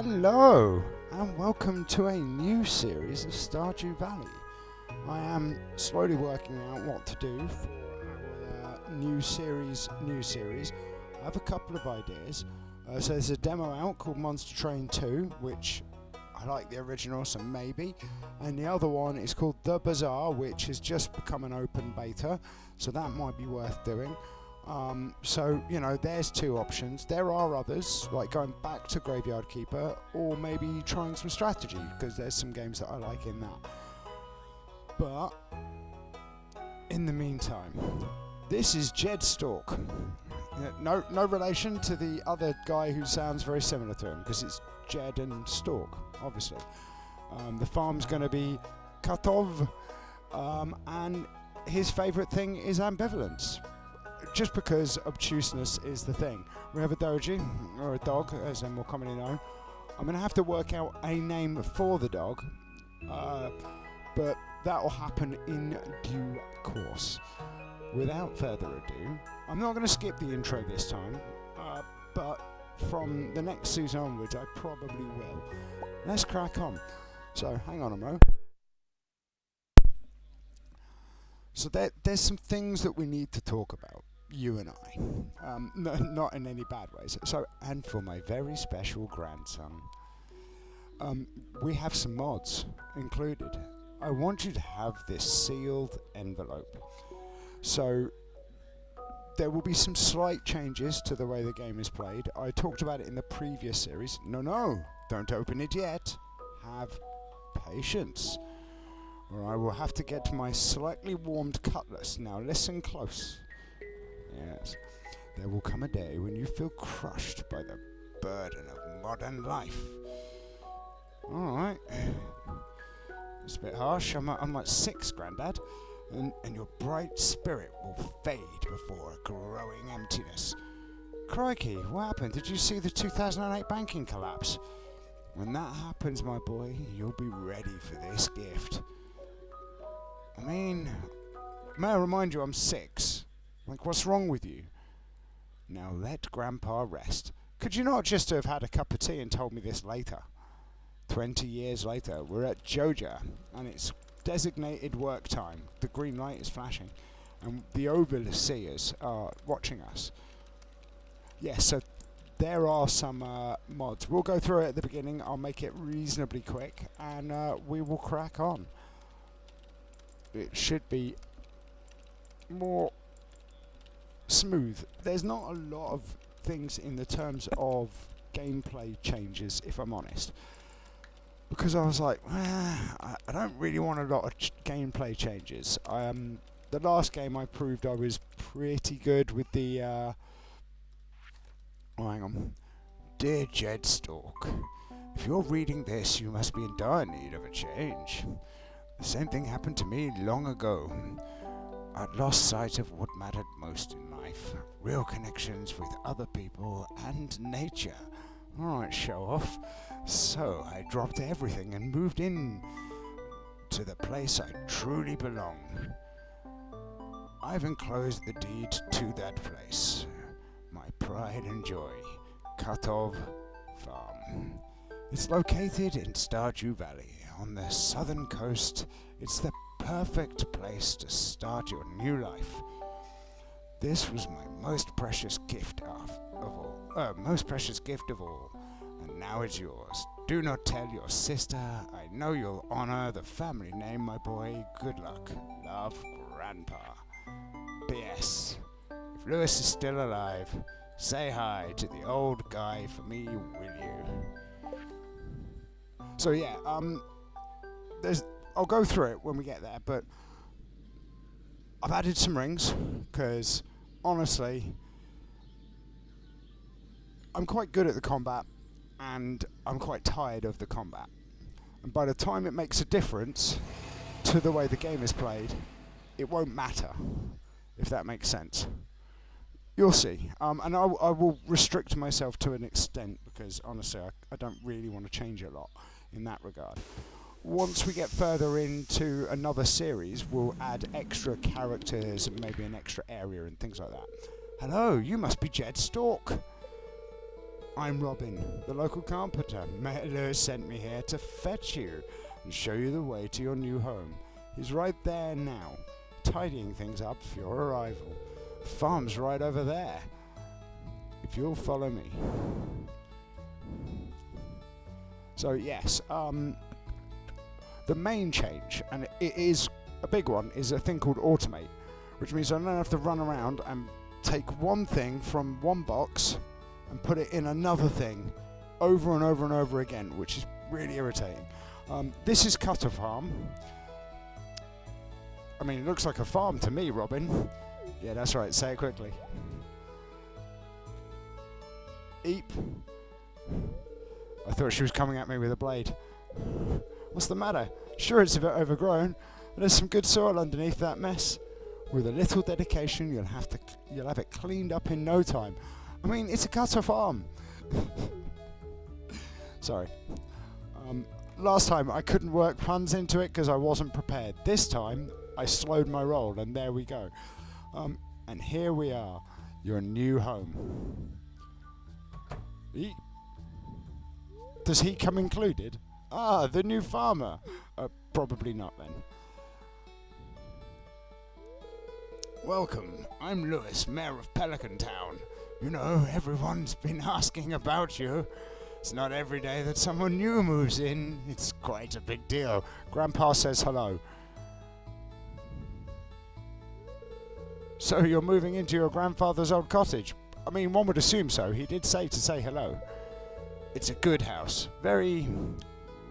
Hello, and welcome to a new series of Stardew Valley. I am slowly working out what to do for our new series. I have a couple of ideas. So there's a demo out called Monster Train 2, which I like the original, so maybe. And the other one is called The Bazaar, which has just become an open beta, so that might be worth doing. There's two options. There are others, like going back to Graveyard Keeper, or maybe trying some strategy, because there's some games that I like in that. But, in the meantime, this is Jed Stork. No relation to the other guy who sounds very similar to him, because it's Jed and Stork, obviously. The farm's going to be Katov, and his favourite thing is ambivalence. Just because obtuseness is the thing. We have a doji, or a dog, as they're more commonly known. I'm going to have to work out a name for the dog, but that will happen in due course. Without further ado, I'm not going to skip the intro this time, but from the next season onwards, I probably will. Let's crack on. So, hang on a mo. So there's some things that we need to talk about, you and I. Not in any bad ways. So, and for my very special grandson, we have some mods included. I want you to have this sealed envelope. So there will be some slight changes to the way the game is played. I talked about it in the previous series. No, don't open it yet. Have patience, or I will have to get my slightly warmed cutlass. Now listen close. Yes, there will come a day when you feel crushed by the burden of modern life. Alright. It's a bit harsh. I'm like 6, Grandad. And your bright spirit will fade before a growing emptiness. Crikey, what happened? Did you see the 2008 banking collapse? When that happens, my boy, you'll be ready for this gift. I mean, may I remind you I'm 6? Like, what's wrong with you? Now let Grandpa rest. Could you not just have had a cup of tea and told me this later? 20 years later, we're at Joja, and it's designated work time. The green light is flashing, and the overseers are watching us. Yes, so there are some mods. We'll go through it at the beginning. I'll make it reasonably quick, and we will crack on. It should be more smooth. There's not a lot of things in the terms of gameplay changes, if I'm honest, because I was like, I don't really want a lot of gameplay changes. The last game I proved I was pretty good with the hang on. Dear Jed Stork, if you're reading this, you must be in dire need of a change. The same thing happened to me long ago. I'd lost sight of what mattered most in life. Real connections with other people and nature. Alright, show off. So I dropped everything and moved in to the place I truly belong. I've enclosed the deed to that place. My pride and joy. Katov Farm. It's located in Stardew Valley on the southern coast. It's the perfect place to start your new life. This was my most precious gift of all, and now it's yours. Do not tell your sister. I know you'll honor the family name, my boy. Good luck. Love, Grandpa. P.S. If Lewis is still alive, say hi to the old guy for me, will you? So yeah, I'll go through it when we get there, but I've added some rings, because honestly, I'm quite good at the combat, and I'm quite tired of the combat. And by the time it makes a difference to the way the game is played, it won't matter, if that makes sense. You'll see. And I will restrict myself to an extent, because honestly, I don't really want to change a lot in that regard. Once we get further into another series, we'll add extra characters and maybe an extra area and things like that. Hello, you must be Jed Stork. I'm Robin, the local carpenter. Mayor Lewis sent me here to fetch you and show you the way to your new home. He's right there now, tidying things up for your arrival. The farm's right over there. If you'll follow me. So yes, the main change, and it is a big one, is a thing called automate, which means I don't have to run around and take one thing from one box and put it in another thing over and over and over again, which is really irritating. This is cut a farm. I mean, it looks like a farm to me, Robin. Yeah, that's right, say it quickly. Eep. I thought she was coming at me with a blade. What's the matter? Sure, it's a bit overgrown, but there's some good soil underneath that mess. With a little dedication, you'll have it cleaned up in no time. I mean, it's a gutter farm. Sorry. Last time I couldn't work puns into it because I wasn't prepared. This time I slowed my roll, and there we go. And here we are, your new home. Does he come included? Ah, the new farmer. Probably not then. Welcome, I'm Lewis, Mayor of Pelican Town. You know, everyone's been asking about you. It's not every day that someone new moves in. It's quite a big deal. Grandpa says hello. So you're moving into your grandfather's old cottage? I mean, one would assume so. He did say to say hello. It's a good house. Very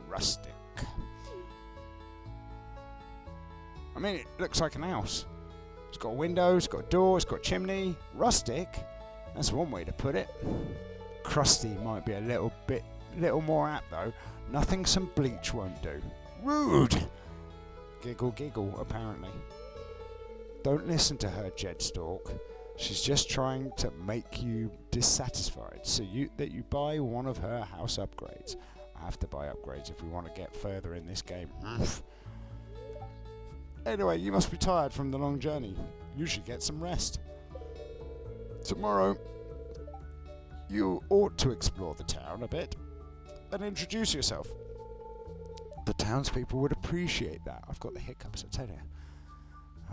rustic. I mean, it looks like an house. It's got windows, it's got a door, it's got a chimney. Rustic? That's one way to put it. Crusty might be a little more apt though. Nothing some bleach won't do. Rude! Giggle giggle, apparently. Don't listen to her, Jedstalk. She's just trying to make you dissatisfied so that you buy one of her house upgrades. I have to buy upgrades if we want to get further in this game. Anyway, you must be tired from the long journey. You should get some rest. Tomorrow, you ought to explore the town a bit and introduce yourself. The townspeople would appreciate that. I've got the hiccups, I tell you.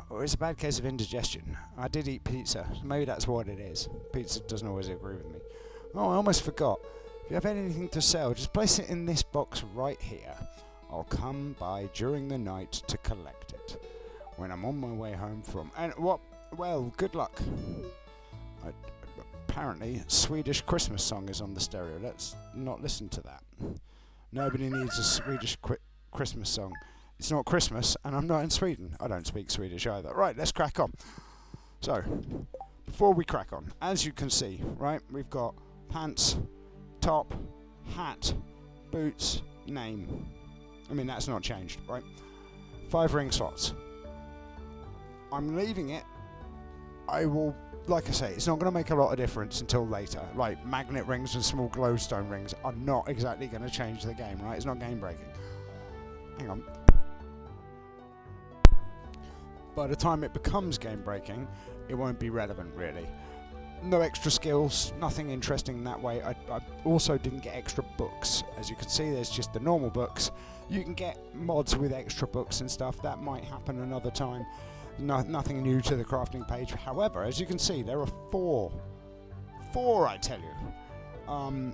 Or it's a bad case of indigestion. I did eat pizza. Maybe that's what it is. Pizza doesn't always agree with me. Oh, I almost forgot. If you have anything to sell, just place it in this box right here. I'll come by during the night to collect it. When I'm on my way home from... And what? Well, good luck. Apparently, Swedish Christmas song is on the stereo. Let's not listen to that. Nobody needs a Swedish Christmas song. It's not Christmas, and I'm not in Sweden. I don't speak Swedish either. Right, let's crack on. So, before we crack on, as you can see, right, we've got pants, top, hat, boots, name. I mean, that's not changed, right? 5 ring slots. I'm leaving it. I will, like I say, it's not going to make a lot of difference until later. Like, magnet rings and small glowstone rings are not exactly going to change the game, right? It's not game breaking. Hang on. By the time it becomes game breaking, it won't be relevant really. No extra skills, nothing interesting in that way. I also didn't get extra books. As you can see, there's just the normal books. You can get mods with extra books and stuff. That might happen another time. Nothing new to the crafting page. However, as you can see, there are four I tell you,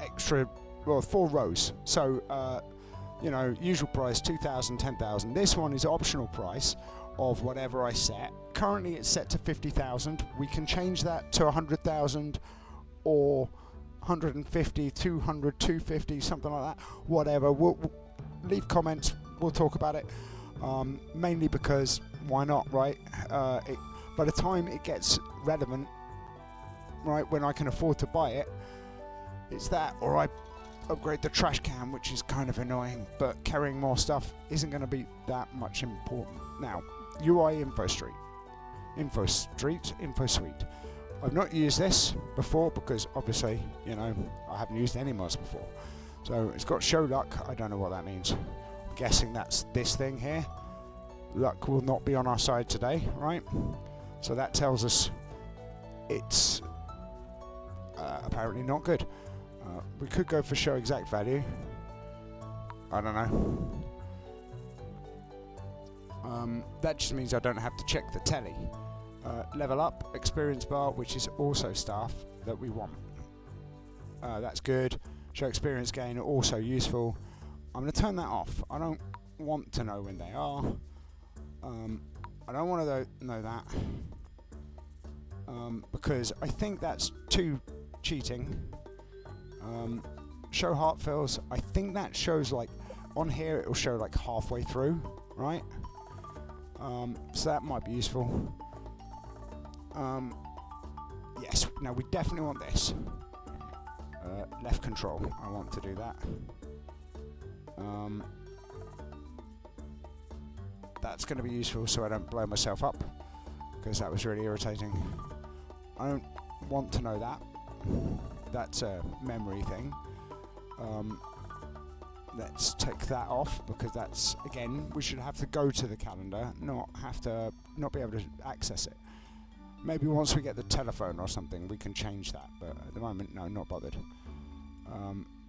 extra, well, 4 rows. So, you know, usual price 2,000, 10,000. This one is optional price of whatever I set. Currently it's set to 50,000. We can change that to 100,000 or 150, 200, 250, something like that. Whatever. We'll leave comments. We'll talk about it. Mainly because why not, right? By the time it gets relevant, right, when I can afford to buy it, it's that, or I upgrade the trash can, which is kind of annoying, but carrying more stuff isn't going to be that much important. Now, UI Info Suite. I've not used this before because obviously, you know, I haven't used any mods before. So it's got show luck. I don't know what that means. I'm guessing that's this thing here. Luck will not be on our side today, right? So that tells us it's Apparently not good. We could go for show exact value. I don't know. That just means I don't have to check the telly. Level up, experience bar, which is also stuff that we want. That's good. Show experience gain, also useful. I'm going to turn that off. I don't want to know when they are. I don't want to know that. Because I think that's too cheating. Show heart fills, I think that shows like, on here it will show like halfway through, right? So that might be useful. Yes, now we definitely want this. Left control, I want to do that. That's going to be useful so I don't blow myself up, because that was really irritating. I don't want to know that. That's a memory thing. Let's take that off, because that's, again, we should have to go to the calendar, not be able to access it. Maybe once we get the telephone or something we can change that, but at the moment, no, not bothered.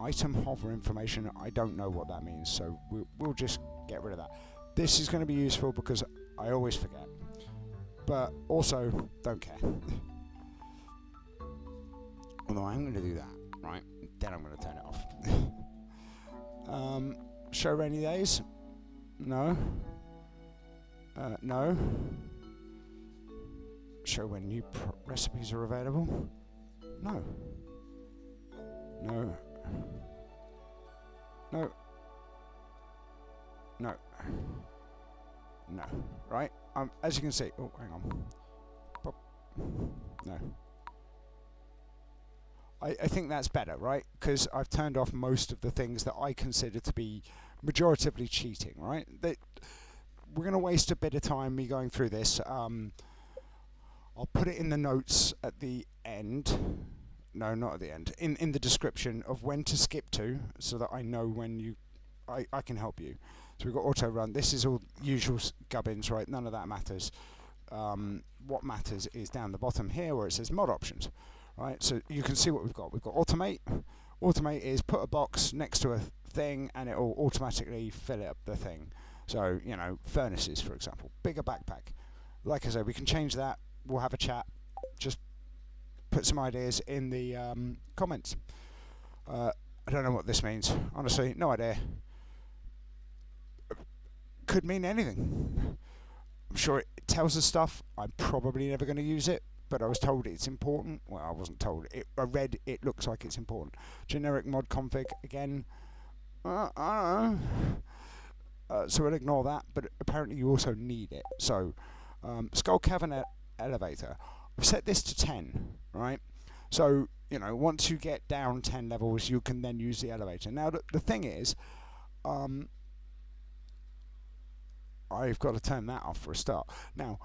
Item hover information, I don't know what that means, so we'll just get rid of that. This is going to be useful because I always forget, but also don't care. Although I'm going to do that, right? Then I'm going to turn it off. Show rainy days? No. No. Show when new recipes are available? No. No. No. No. No. Right? As you can see... Oh, hang on. Pop. No. I think that's better, right? Because I've turned off most of the things that I consider to be majoritively cheating, right? We're going to waste a bit of time me going through this. I'll put it in the notes at the end. No, not at the end. In the description of when to skip to, so that I know when I can help you. So we've got auto run. This is all usual gubbins, right? None of that matters. What matters is down the bottom here where it says mod options. Right, so you can see what we've got. We've got automate. Automate is put a box next to a thing and it will automatically fill up the thing. So, you know, furnaces, for example. Bigger backpack. Like I said, we can change that. We'll have a chat. Just put some ideas in the comments. I don't know what this means. Honestly, no idea. Could mean anything. I'm sure it tells us stuff. I'm probably never going to use it. But I was told it's important. Well, I wasn't told. I read it looks like it's important. Generic mod config, again, I don't know. So we'll ignore that, but apparently you also need it. So, skull cavern elevator. I've set this to 10, right? So, you know, once you get down 10 levels, you can then use the elevator. Now, the thing is, I've got to turn that off for a start. Now,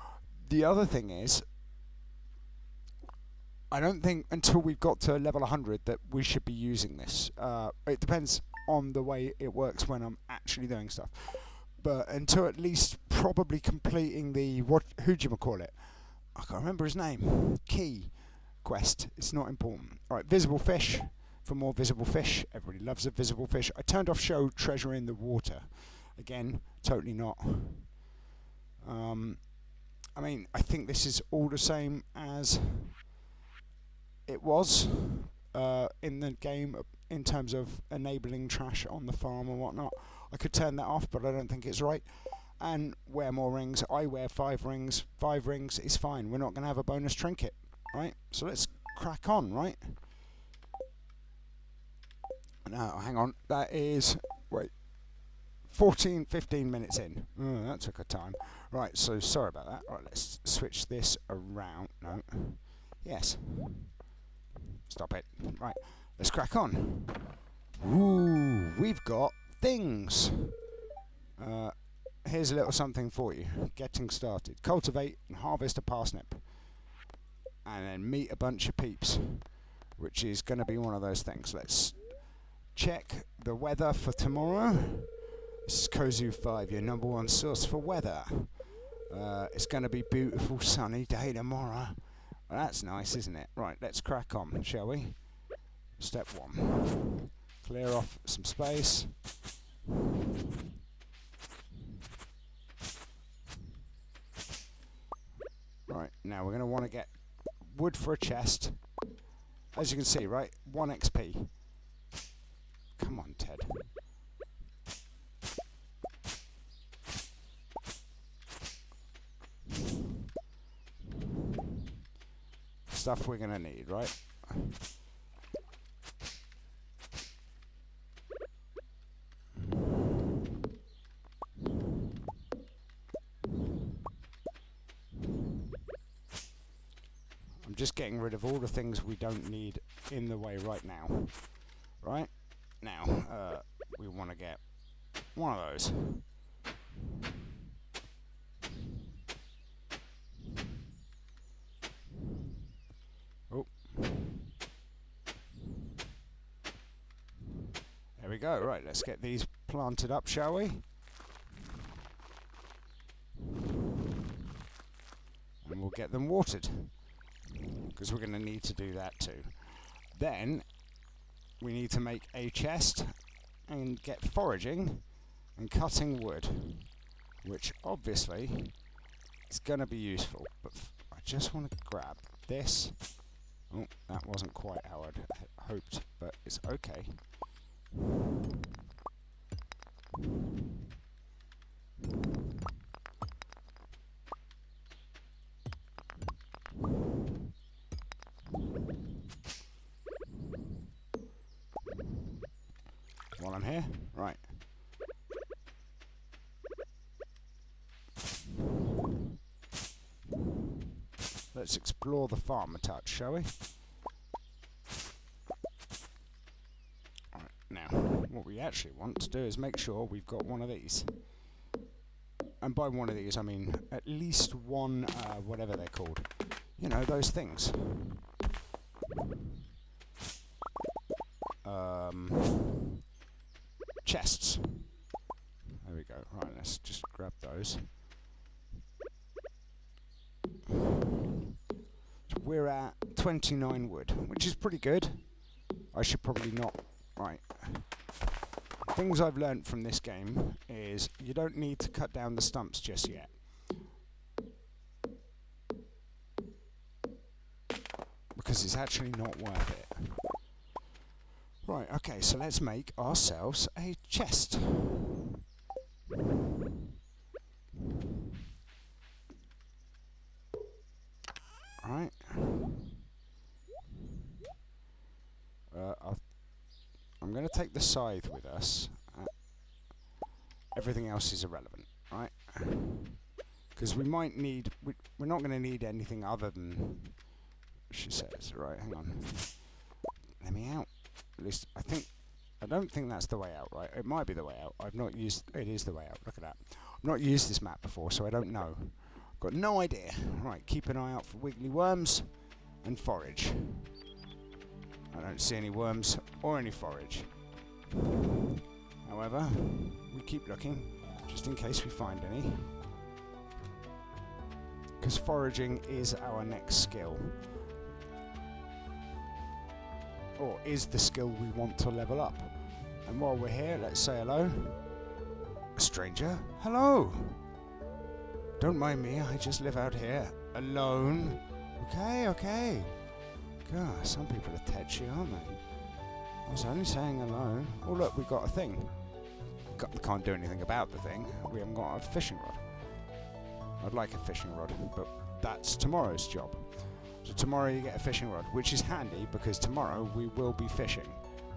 the other thing is, I don't think until we've got to level 100 that we should be using this. It depends on the way it works when I'm actually doing stuff. But until at least probably completing the, who'd-you-call it? I can't remember his name. Key quest. It's not important. Alright, visible fish. For more visible fish. Everybody loves a visible fish. I turned off show treasure in the water. Again, totally not. I mean, I think this is all the same as it was in the game in terms of enabling trash on the farm and whatnot. I could turn that off, but I don't think it's right. And wear more rings. I wear 5 rings. 5 rings is fine. We're not going to have a bonus trinket, right? So let's crack on, right? Now, hang on. That is, 15 minutes in. Oh, that took a time. Right, so sorry about that. Right, let's switch this around. No. Yes. Stop it. Right, let's crack on. Ooh, we've got things. Here's a little something for you. Getting started. Cultivate and harvest a parsnip. And then meet a bunch of peeps, which is going to be one of those things. Let's check the weather for tomorrow. This is Kozu5, your #1 source for weather. It's going to be beautiful sunny day tomorrow. Well, that's nice, isn't it? Right, let's crack on, shall we? Step 1. Clear off some space. Right, now we're going to want to get wood for a chest. As you can see, right, 1 XP. Come on, Ted. Stuff we're going to need, right? I'm just getting rid of all the things we don't need in the way right now. Right? Now, we want to get one of those. Oh. There we go. Right, let's get these planted up, shall we? And we'll get them watered, because we're going to need to do that too. Then we need to make a chest and get foraging and cutting wood, which obviously is going to be useful. But I just want to grab this. Oh, that wasn't quite how I'd hoped, but it's okay. While I'm here, right. Let's explore the farm a touch, shall we? Alright, now, what we actually want to do is make sure we've got one of these. And by one of these, I mean at least one, whatever they're called. You know, those things. Chests. There we go. Right, let's just grab those. So we're at 29 wood, which is pretty good. I should probably not. Right. Things I've learnt from this game is you don't need to cut down the stumps just yet. Because it's actually not worth it. Right, okay, so let's make ourselves a chest. Right. I'm going to take the scythe with us. Everything else is irrelevant, right? Because we might need... We're not going to need anything other than... She says, right, hang on. Let me out. At least, I don't think that's the way out, right? It might be the way out. I've not used... It is the way out, look at that. I've not used this map before, so I don't know. Got no idea. Right, keep an eye out for wiggly worms and forage. I don't see any worms or any forage. However, we keep looking, just in case we find any. Because foraging is our next skill. Or is the skill we want to level up. And while we're here, let's say hello. A stranger? Hello! Don't mind me, I just live out here. Alone. Okay, okay. God, some people are tetchy, aren't they? I was only saying hello. Oh look, we got a thing. Can't do anything about the thing. We haven't got a fishing rod. I'd like a fishing rod, but that's tomorrow's job. So tomorrow you get a fishing rod, which is handy because tomorrow we will be fishing.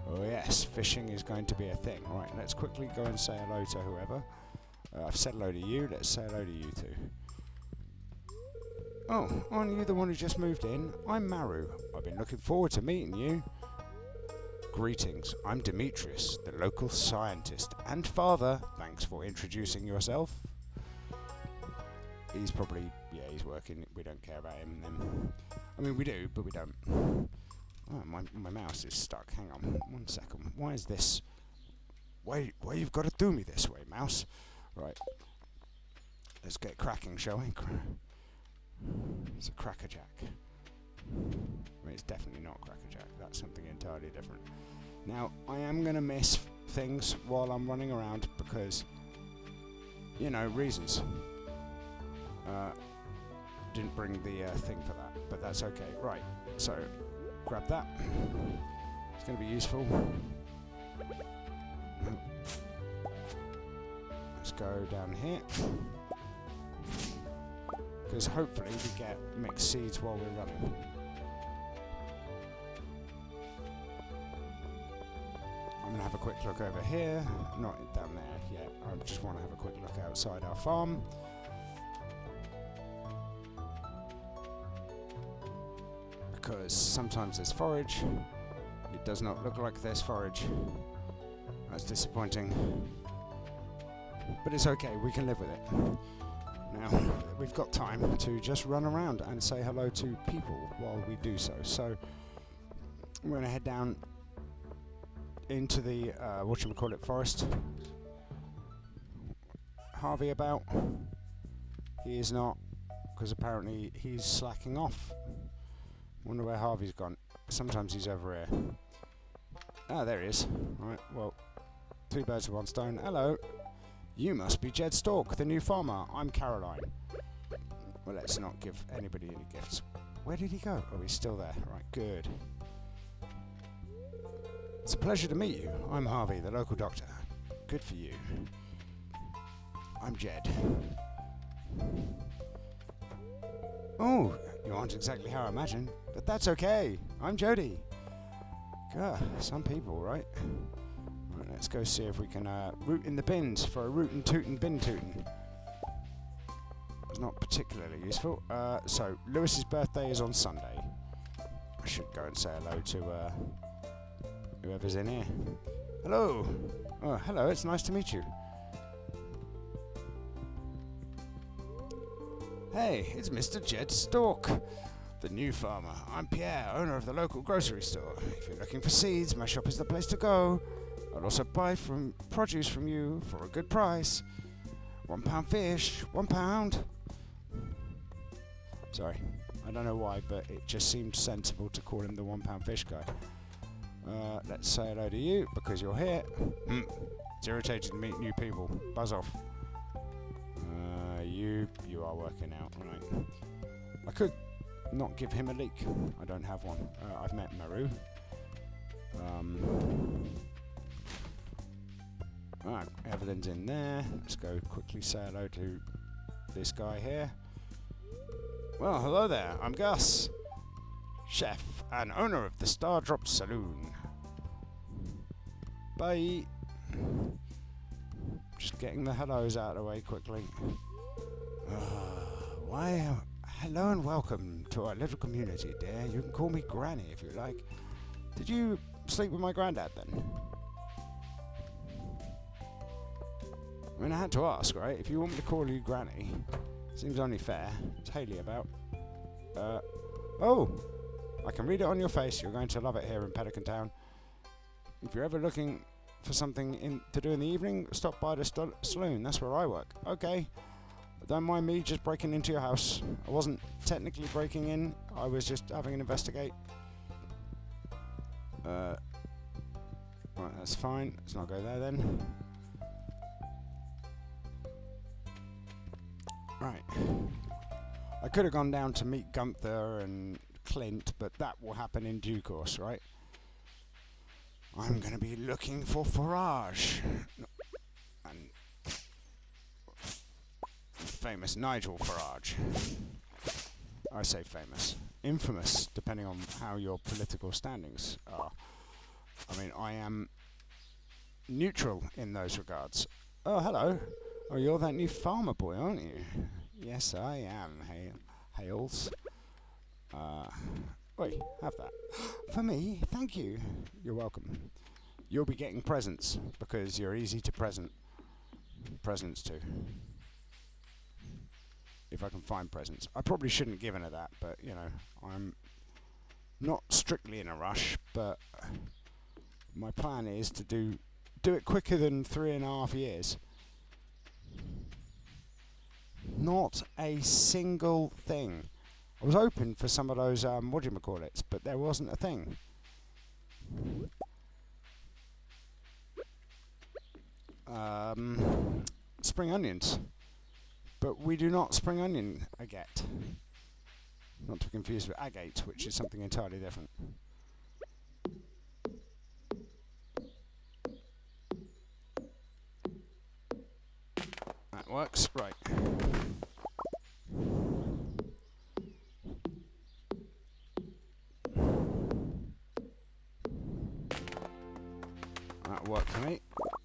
Oh yes, fishing is going to be a thing. Right, let's quickly go and say hello to whoever. I've said hello to you, let's say hello to you too. Oh, aren't you the one who just moved in? I'm Maru. I've been looking forward to meeting you. Greetings, I'm Demetrius, the local scientist and father. Thanks for introducing yourself. He's probably, yeah, he's working. We don't care about him then. I mean, we do, but we don't. Oh, my mouse is stuck. Hang on, 1 second. Why is this? Why you've got to do me this way, mouse? Right. Let's get cracking, shall we? It's a crackerjack. I mean, it's definitely not crackerjack. That's something entirely different. Now, I am going to miss things while I'm running around because, you know, reasons. Didn't bring the thing for that, but that's okay. Right, so grab that. It's going to be useful. Let's go down here. Because hopefully we get mixed seeds while we're running. I'm going to have a quick look over here. Not down there yet. I just want to have a quick look outside our farm. Because sometimes there's forage. It does not look like there's forage. That's disappointing. But it's okay, we can live with it. Now, we've got time to just run around and say hello to people while we do so. So, we're going to head down into the, forest. Harvey about? He is not, because apparently he's slacking off. Wonder where Harvey's gone. Sometimes he's over here. Ah, there he is. Right, well, two birds with one stone. Hello. You must be Jed Stork, the new farmer. I'm Caroline. Well, let's not give anybody any gifts. Where did he go? Oh, he's still there. Right, good. It's a pleasure to meet you. I'm Harvey, the local doctor. Good for you. I'm Jed. Oh, you aren't exactly how I imagined, but that's okay. I'm Jody. Gah, some people, right? Right, let's go see if we can root in the bins for a rootin' tootin' bin tootin'. It's not particularly useful. So, Lewis's birthday is on Sunday. I should go and say hello to whoever's in here. Hello. Oh, hello. It's nice to meet you. Hey, it's Mr. Jed Stork, the new farmer. I'm Pierre, owner of the local grocery store. If you're looking for seeds, my shop is the place to go. I'll also buy produce from you for a good price. £1 fish, £1. Sorry, I don't know why, but it just seemed sensible to call him the £1 fish guy. Let's say hello to you, because you're here. It's irritating to meet new people. Buzz off. You are working out, right. I could not give him a leak. I don't have one. I've met Maru. Right, Evelyn's in there. Let's go quickly say hello to this guy here. Well, hello there. I'm Gus, chef and owner of the Stardrop Saloon. Bye. Just getting the hellos out of the way quickly. Hello and welcome to our little community, dear. You can call me Granny if you like. Did you sleep with my granddad then? I mean, I had to ask, right? If you want me to call you Granny, seems only fair. It's Haley about. Oh! I can read it on your face. You're going to love it here in Pelican Town. If you're ever looking for something to do in the evening, stop by the saloon. That's where I work. Okay. Don't mind me just breaking into your house. I wasn't technically breaking in. I was just having an investigate. Right, that's fine. Let's not go there then. Right. I could have gone down to meet Gunther and Clint, but that will happen in due course, right? I'm going to be looking for forage. And famous Nigel Farage. I say famous. Infamous, depending on how your political standings are. I mean, I am neutral in those regards. Oh, hello. Oh, you're that new farmer boy, aren't you? Yes, I am, Hales. Wait, have that. For me? Thank you. You're welcome. You'll be getting presents, because you're easy to presents to. If I can find presents. I probably shouldn't have given her that, but, you know, I'm not strictly in a rush, but my plan is to do it quicker than 3.5 years. Not a single thing I was hoping for some of those, whatchamacallits, but there wasn't a thing. Spring onions. But we do not spring onion agate. Not to be confused with agate, which is something entirely different. That works, right. That'll work for me.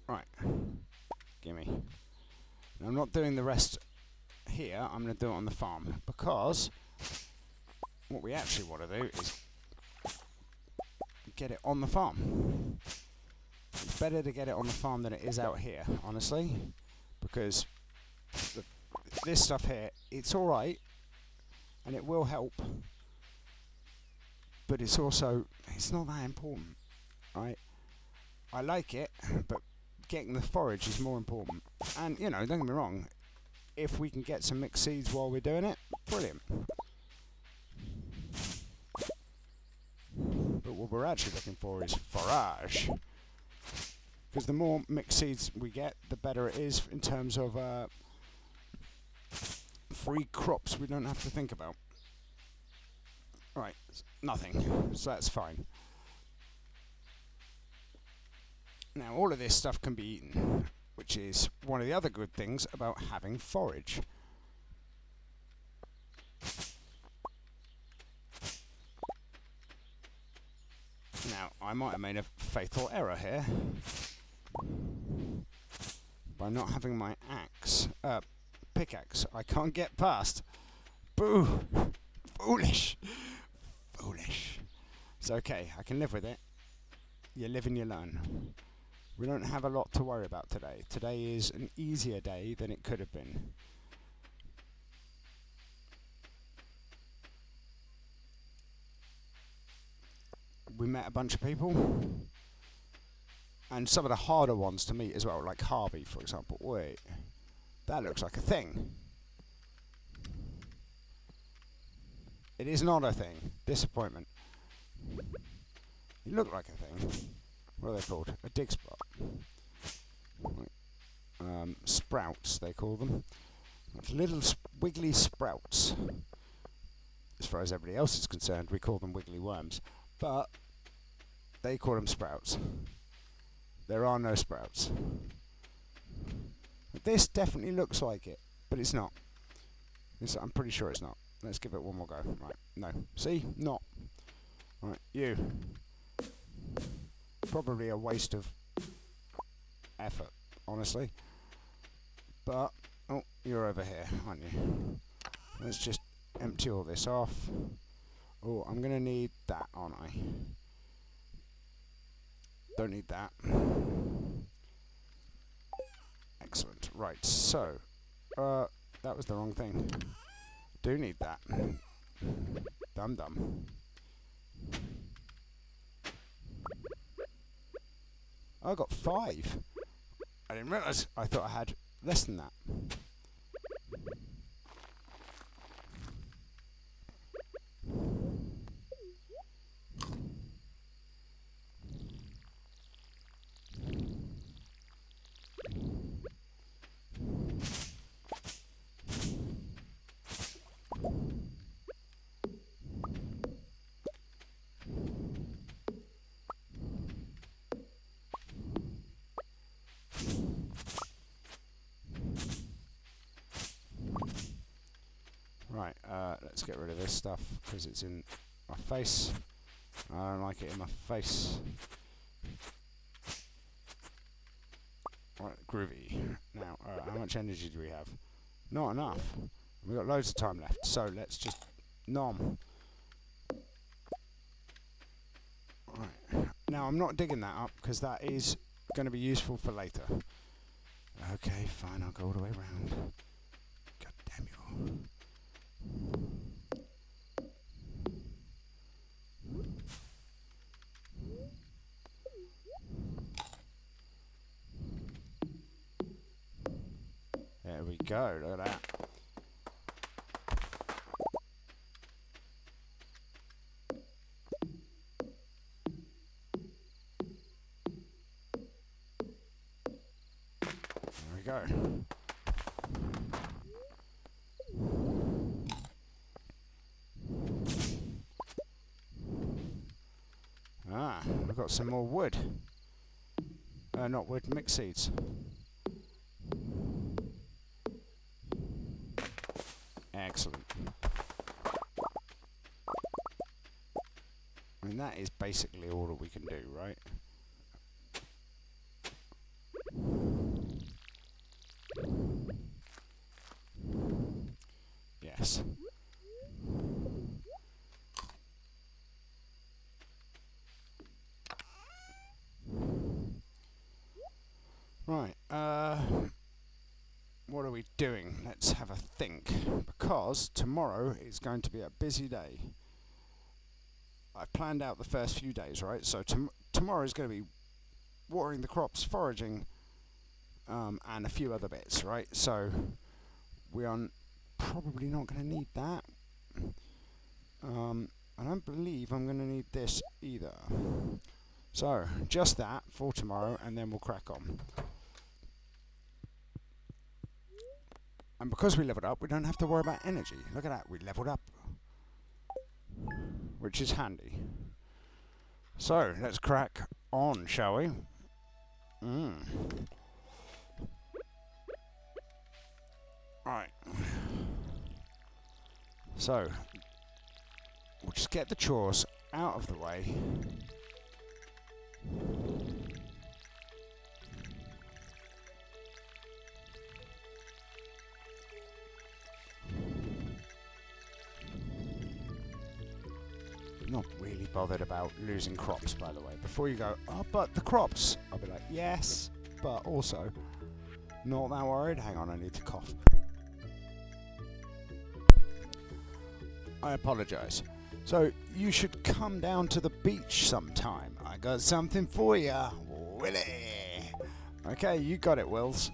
Right. Gimme. Now, I'm not doing the rest here, I'm going to do it on the farm, because what we actually want to do is get it on the farm. It's better to get it on the farm than it is out here, honestly, because this stuff here, it's alright, and it will help, but it's also, it's not that important, right? I like it, but getting the forage is more important. And, you know, don't get me wrong, if we can get some mixed seeds while we're doing it, brilliant. But what we're actually looking for is forage. Because the more mixed seeds we get, the better it is in terms of free crops we don't have to think about. Right, nothing, so that's fine. Now all of this stuff can be eaten, which is one of the other good things about having forage. Now, I might have made a fatal error here by not having my pickaxe. I can't get past. Boo! Foolish! Foolish. It's okay, I can live with it. You live and you learn. We don't have a lot to worry about today. Today is an easier day than it could have been. We met a bunch of people, and some of the harder ones to meet as well, like Harvey, for example. Wait, that looks like a thing. It is not a thing. Disappointment. It looked like a thing. What are they called? A dig spot. Sprouts, they call them. Little wiggly sprouts. As far as everybody else is concerned, we call them wiggly worms. But they call them sprouts. There are no sprouts. This definitely looks like it, but it's not. I'm pretty sure it's not. Let's give it one more go. Right, no. See? Not. Right, you. Probably a waste of effort, honestly. But, oh, you're over here, aren't you? Let's just empty all this off. Oh, I'm going to need that, aren't I? Don't need that. Excellent. Right, so, that was the wrong thing. Do need that. Dum-dum. I got 5. I didn't realise. I thought I had less than that. Right, let's get rid of this stuff because it's in my face. I don't like it in my face. Right, groovy. Now, how much energy do we have? Not enough. We've got loads of time left, so let's just nom. Right. Now, I'm not digging that up because that is going to be useful for later. Okay, fine, I'll go all the way around. God damn you. There we go, look at that. go. Ah, we've got some more wood. Not wood, mixed seeds. Excellent. I mean, that is basically all that we can do, right? Yes. Right, what are we doing? Let's have a think. Because tomorrow is going to be a busy day. I've planned out the first few days, right? So tomorrow is going to be watering the crops, foraging, and a few other bits, right? So we are probably not going to need that. I don't believe I'm going to need this either. So just that for tomorrow, and then we'll crack on. And because we leveled up, we don't have to worry about energy. Look at that, we leveled up, which is handy. So let's crack on, shall we? Right. So we'll just get the chores out of the way. Not really bothered about losing crops, by the way. Before you go, oh, but the crops, I'll be like, yes, but also not that worried. Hang on, I need to cough. I apologise. So you should come down to the beach sometime. I got something for you, Willie. Okay, you got it, Wills.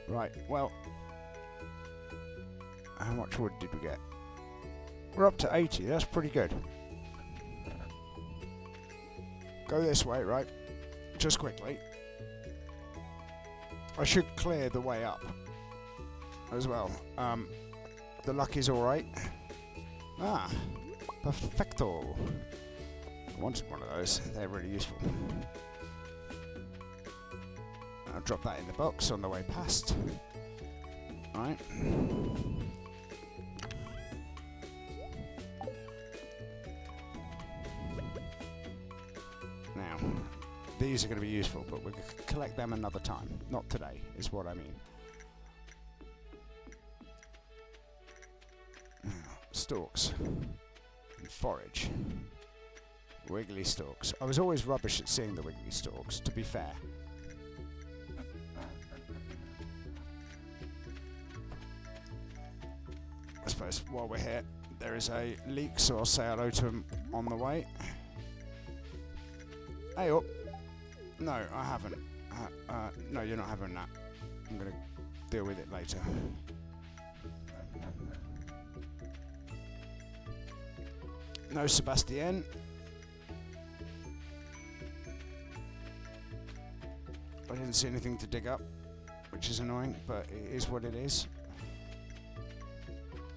Right, well, how much wood did we get? We're up to 80, that's pretty good. Go this way, right? Just quickly. I should clear the way up as well. The luck is alright. Ah, perfecto. I wanted one of those, they're really useful. I'll drop that in the box on the way past. Alright. Now, these are going to be useful, but we'll collect them another time. Not today, is what I mean. Now, stalks. And forage. Wiggly stalks. I was always rubbish at seeing the wiggly stalks, to be fair. I suppose while we're here, there is a leak, so I'll say hello to him on the way. Hey up. No, I haven't. No, you're not having that. I'm going to deal with it later. No, Sebastian. I didn't see anything to dig up, which is annoying, but it is what it is.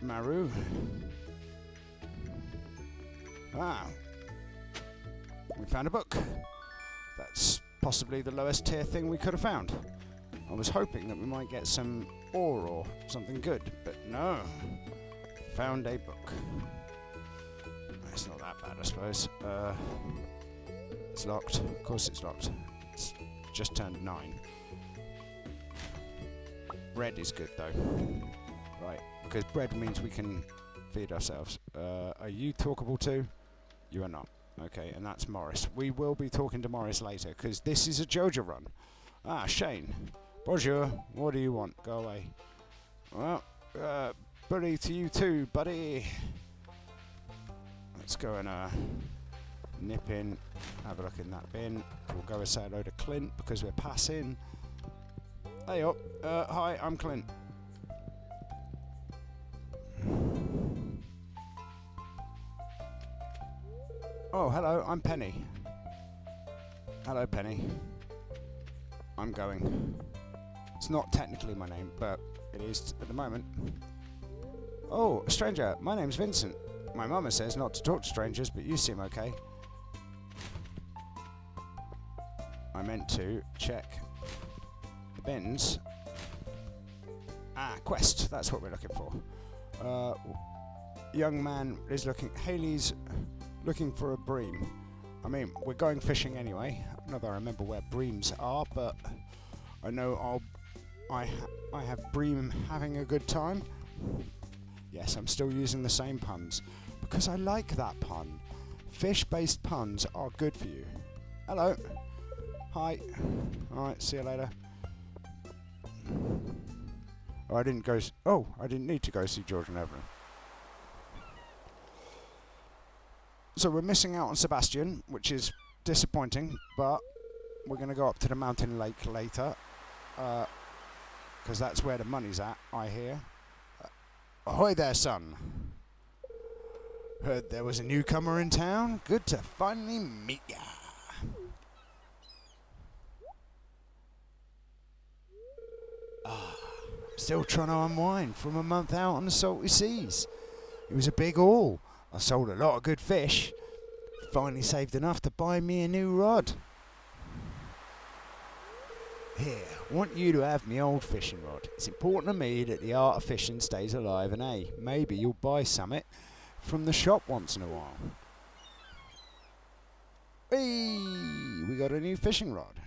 Maru. Ah. We found a book. That's possibly the lowest tier thing we could have found. I was hoping that we might get some ore or something good, but no. Found a book. It's not that bad, I suppose. It's locked. Of course it's locked. It's just turned 9. Bread is good, though. Right, because bread means we can feed ourselves. Are you talkable too? You are not. Okay, and that's Morris. We will be talking to Morris later, because this is a Joja run. Ah, Shane. Bonjour. What do you want? Go away. Well, buddy to you too, buddy. Let's go and nip in, have a look in that bin. We'll go and say hello to Clint, because we're passing. Hey up. Hi, I'm Clint. Oh, hello, I'm Penny. Hello, Penny. I'm going. It's not technically my name, but it is at the moment. Oh, a stranger. My name's Vincent. My mama says not to talk to strangers, but you seem okay. I meant to check the bins. Ah, quest. That's what we're looking for. Young man is looking. Haley's looking for a bream. I mean, we're going fishing anyway. Not that I remember where breams are, but I know I have bream having a good time. Yes, I'm still using the same puns because I like that pun. Fish-based puns are good for you. Hello. Hi. Alright, see you later. Oh, I didn't need to go see George and Evelyn. So we're missing out on Sebastian, which is disappointing, but we're going to go up to the mountain lake later, because that's where the money's at, I hear. Ahoy there, son. Heard there was a newcomer in town. Good to finally meet ya. Still trying to unwind from a month out on the salty seas. It was a big haul. I sold a lot of good fish. Finally saved enough to buy me a new rod. Here, I want you to have me old fishing rod. It's important to me that the art of fishing stays alive, and hey, maybe you'll buy some from the shop once in a while. Hey, we got a new fishing rod.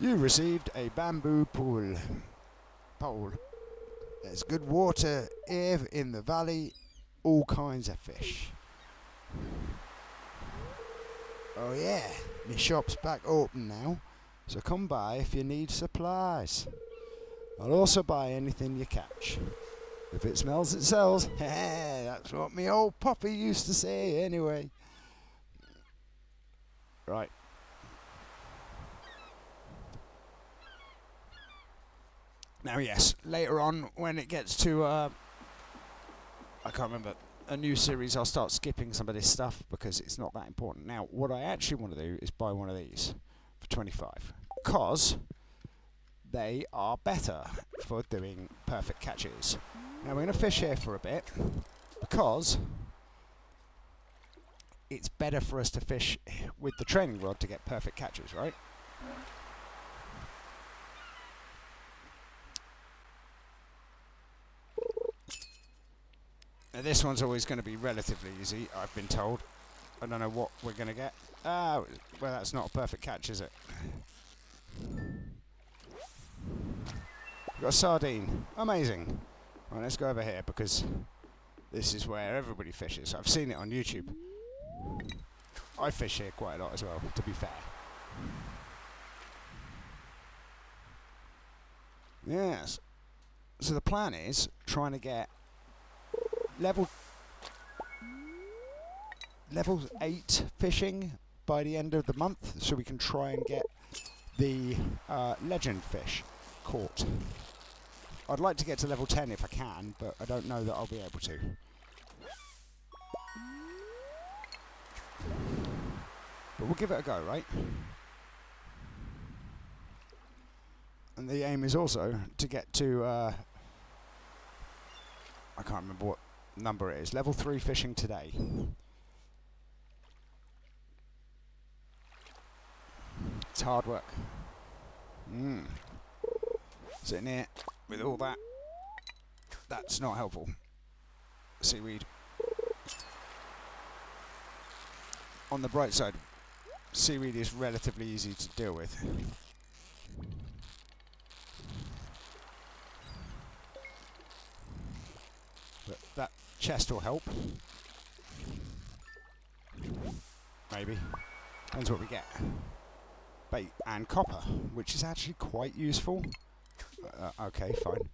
You received a bamboo pole. There's good water here in the valley, all kinds of fish. Oh yeah, my shop's back open now, so come by if you need supplies. I'll also buy anything you catch. If it smells, it sells. That's what me old Poppy used to say anyway. Right. Now yes, later on when it gets to, I can't remember, a new series, I'll start skipping some of this stuff because it's not that important. Now, what I actually want to do is buy one of these for 25 because they are better for doing perfect catches. Now, we're going to fish here for a bit because it's better for us to fish with the training rod to get perfect catches, right? Now, this one's always going to be relatively easy, I've been told. I don't know what we're going to get. Well, that's not a perfect catch, is it? We've got a sardine. Amazing. Right, let's go over here because this is where everybody fishes. I've seen it on YouTube. I fish here quite a lot as well, to be fair. Yes. So the plan is trying to get level 8 fishing by the end of the month, so we can try and get the legend fish caught. I'd like to get to level 10 if I can, but I don't know that I'll be able to. But we'll give it a go, right? And the aim is also to get to, I can't remember what number it is, level 3 fishing today. It's hard work. Sitting here with all that, that's not helpful. Seaweed. On the bright side, seaweed is relatively easy to deal with. But that chest will help. Maybe. Depends what we get. Bait and copper, which is actually quite useful. Okay, fine.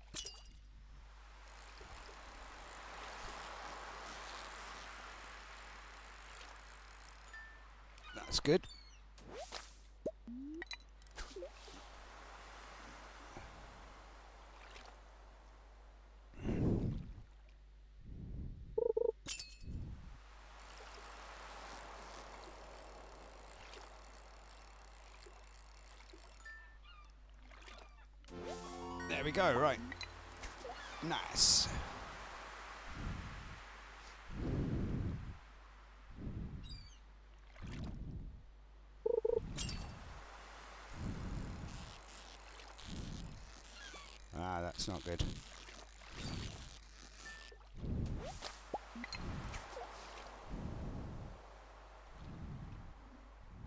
That's good. There we go, right. Nice. Ah, that's not good.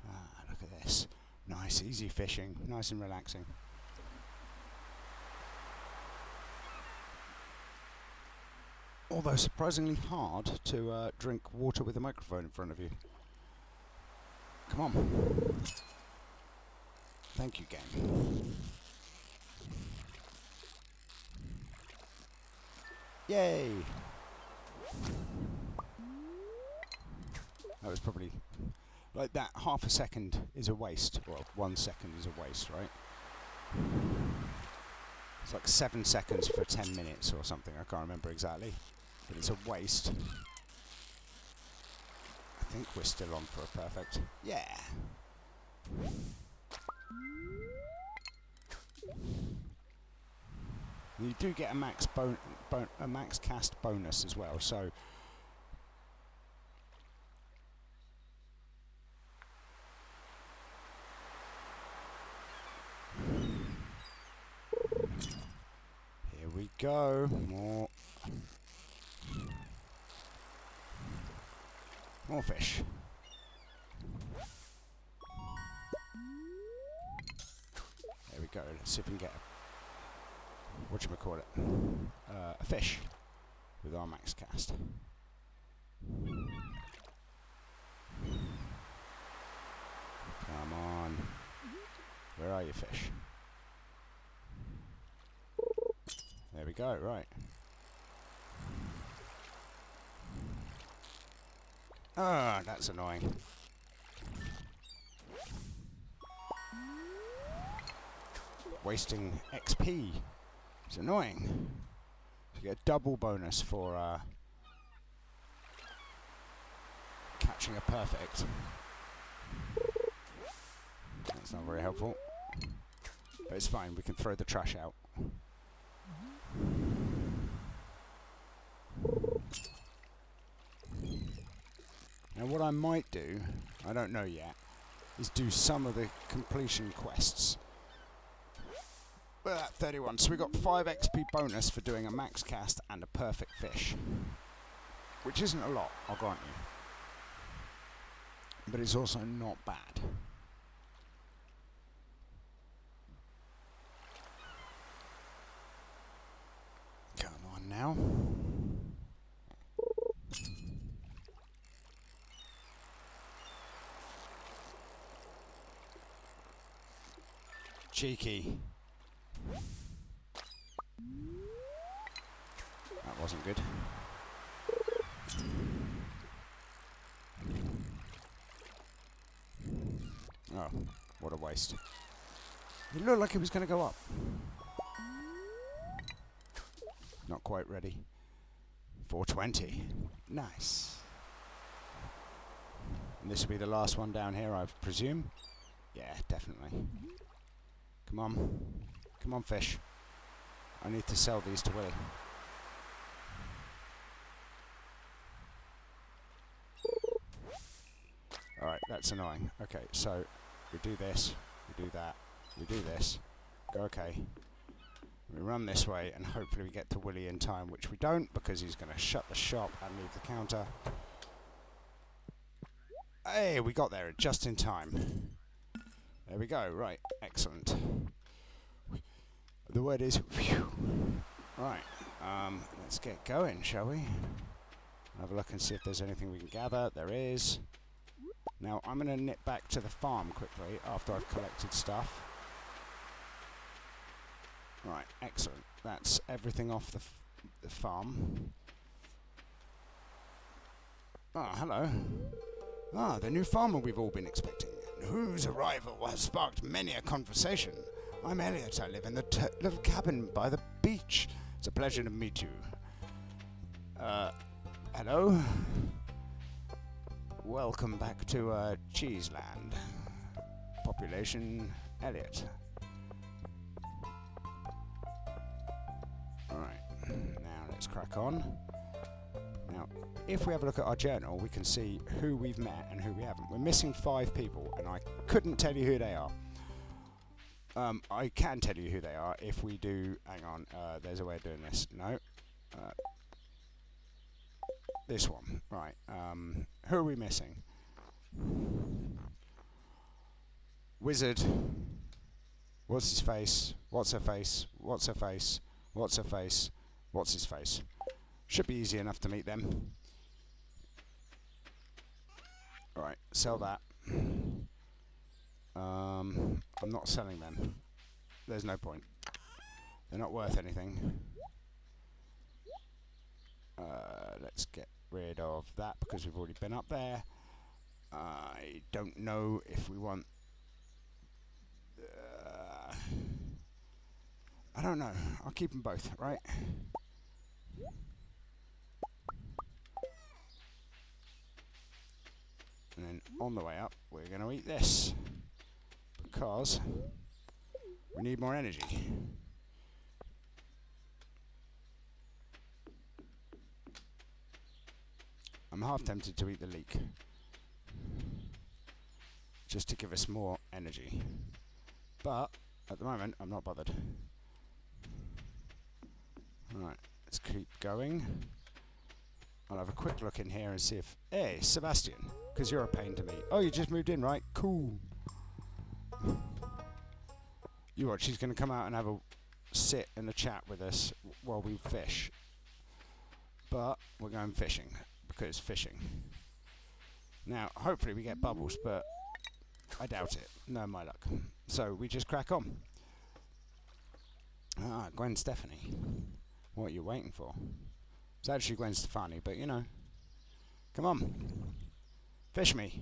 Ah, look at this. Nice, easy fishing. Nice and relaxing. Although surprisingly hard to drink water with a microphone in front of you. Come on. Thank you, game. Yay! That was probably... like that, half a second is a waste. Well, 1 second is a waste, right? It's like 7 seconds for 10 minutes or something. I can't remember exactly. But it's a waste. I think we're still on for a perfect. Yeah! You do get a max cast bonus as well, so... Here we go. More fish. There we go. Let's see if we can get a... whatchamacallit? A fish with our max cast. Come on. Where are you, fish? There we go, right. Ah, that's annoying. Wasting XP. It's annoying. You get a double bonus for catching a perfect. That's not very helpful. But it's fine, we can throw the trash out. Now what I might do, I don't know yet, is do some of the completion quests. We're at 31, so we got 5 XP bonus for doing a max cast and a perfect fish. Which isn't a lot, I'll grant you. But it's also not bad. Come on now. Cheeky. That wasn't good. Oh, what a waste. It looked like it was going to go up. Not quite ready. 420. Nice. And this will be the last one down here, I presume? Yeah, definitely. Come on. Come on, fish. I need to sell these to Willie. Alright, that's annoying. Okay, so we do this, we do that, we do this. Go okay. We run this way and hopefully we get to Willie in time, which we don't because he's going to shut the shop and leave the counter. Hey, we got there just in time. There we go, right, excellent. The word is phew. Right, let's get going, shall we? Have a look and see if there's anything we can gather. There is. Now, I'm going to nip back to the farm quickly after I've collected stuff. Right, excellent. That's everything off the farm. Ah, hello. Ah, the new farmer we've all been expecting, and whose arrival has sparked many a conversation. I'm Elliot. I live in the little cabin by the beach. It's a pleasure to meet you. Hello? Welcome back to Cheeseland. Population Elliot. let's crack on. Now, if we have a look at our journal, we can see who we've met and who we haven't. We're missing 5 people, and I couldn't tell you who they are. I can tell you who they are if we do... Hang on, there's a way of doing this. No. This one. Right. Who are we missing? Wizard. What's his face? What's her face? What's her face? What's her face? What's his face? Should be easy enough to meet them. Alright, sell that. I'm not selling them. There's no point. They're not worth anything. Let's get rid of that because we've already been up there. I don't know if we want... I don't know. I'll keep them both, right? And then on the way up, we're going to eat this. Because we need more energy. I'm half tempted to eat the leek. Just to give us more energy. But, at the moment, I'm not bothered. Alright, let's keep going. I'll have a quick look in here and see if... Hey, Sebastian, because you're a pain to me. Oh, you just moved in, right? Cool. You watch, she's going to come out and have a sit and a chat with us while we fish. But we're going fishing, because fishing. Now, hopefully we get bubbles, but I doubt it. No, my luck. So, we just crack on. Ah, Gwen Stefani. What are you waiting for? It's actually Gwen Stefani, but you know. Come on. Fish me.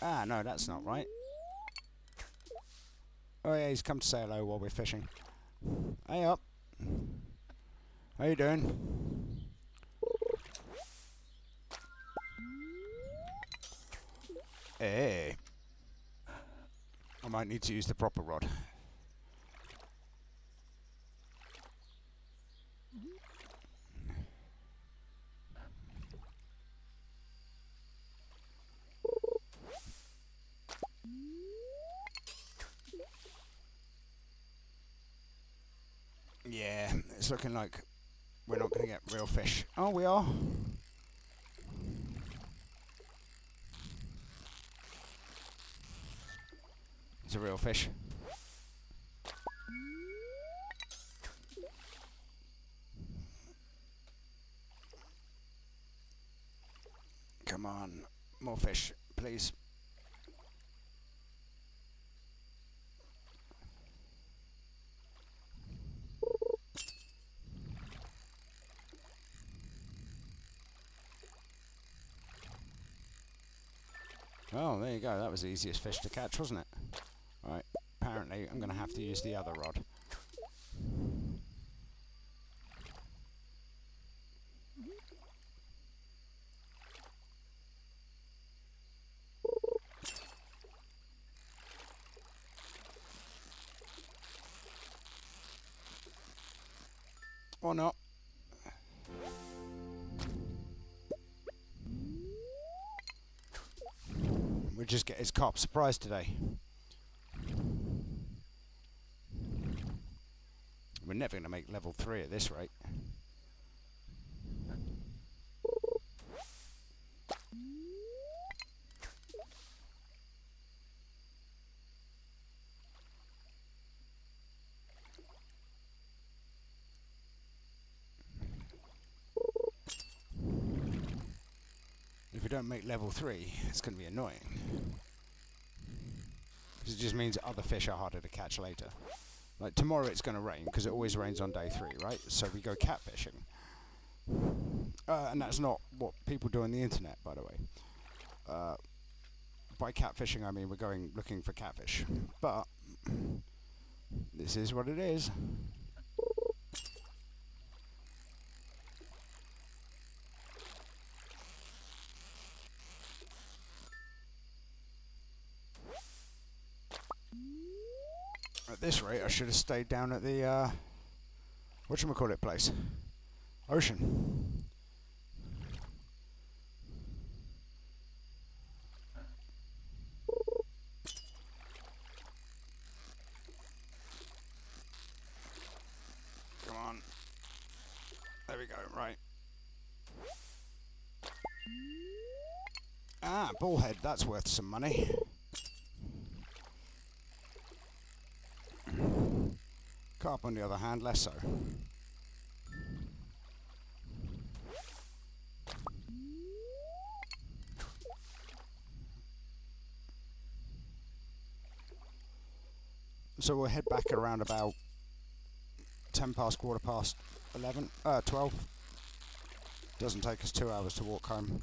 Ah, no, that's not right. Oh yeah, he's come to say hello while we're fishing. Hey up. How you doing? Hey. I might need to use the proper rod. Yeah, it's looking like we're not going to get real fish. Oh, we are. It's a real fish. Come on, more fish, please. Oh, there you go. That was the easiest fish to catch, wasn't it? Right. Apparently, I'm going to have to use the other rod. Or not. We just get his cop surprise today. We're never going to make level 3 at this rate. If we don't make level 3, it's going to be annoying. Because it just means other fish are harder to catch later. Like tomorrow it's going to rain, because it always rains on day 3, right? So we go catfishing. And that's not what people do on the internet, by the way. By catfishing, I mean we're going looking for catfish. But this is what it is. At this rate, I should have stayed down at the whatchamacallit place. Ocean. Come on. There we go, right. Ah, bullhead, that's worth some money. Carp, on the other hand, less so. So we'll head back around about 10 past, quarter past 12. Doesn't take us 2 hours to walk home.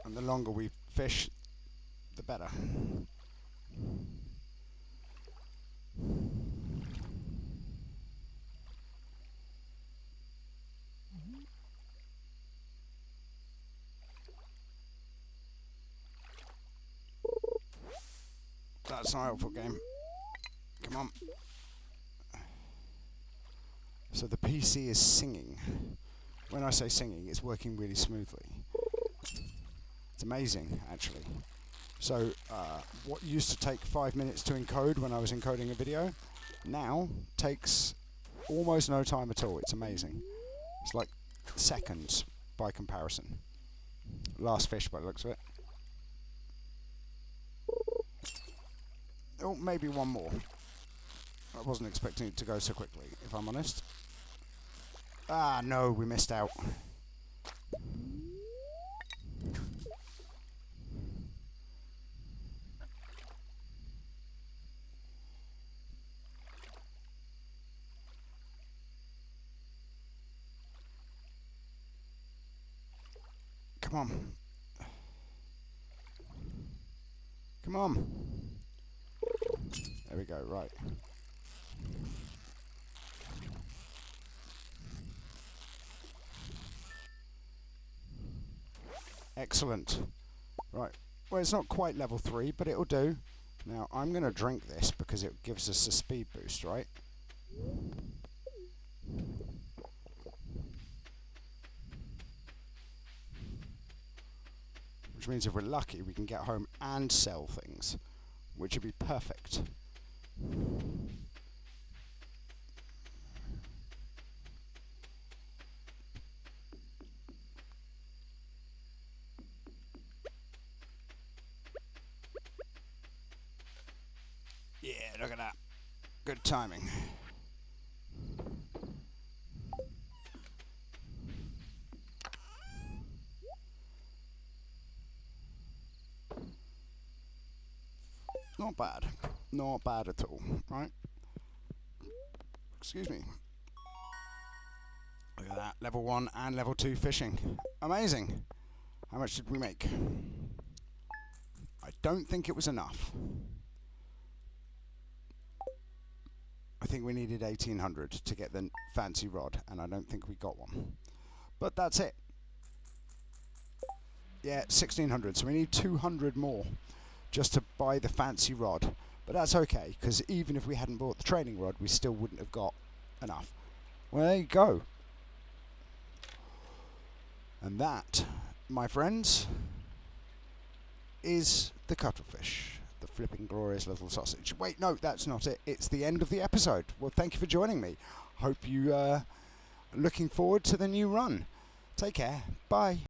And the longer we fish, the better. That's not helpful, game. Come on. So the PC is singing. When I say singing, it's working really smoothly. It's amazing, actually. So what used to take 5 minutes to encode when I was encoding a video, now takes almost no time at all. It's amazing. It's like seconds by comparison. Last fish by the looks of it. Oh, maybe one more. I wasn't expecting it to go so quickly, if I'm honest. Ah, no, we missed out. Come on. Come on. There we go, right. Excellent. Right. Well, it's not quite level 3, but it'll do. Now, I'm going to drink this because it gives us a speed boost, right? Which means if we're lucky, we can get home and sell things, which would be perfect. Yeah, look at that. Good timing. Not bad. Not bad at all, right? Excuse me. Look at that. Level 1 and level 2 fishing. Amazing. How much did we make? I don't think it was enough. I think we needed 1800 to get the fancy rod, and I don't think we got one. But that's it. Yeah, 1600. So we need 200 more just to buy the fancy rod. But that's okay, because even if we hadn't bought the training rod, we still wouldn't have got enough. Well, there you go. And that, my friends, is the cuttlefish. The flipping glorious little sausage. Wait, no, that's not it. It's the end of the episode. Well, thank you for joining me. Hope you are looking forward to the new run. Take care. Bye.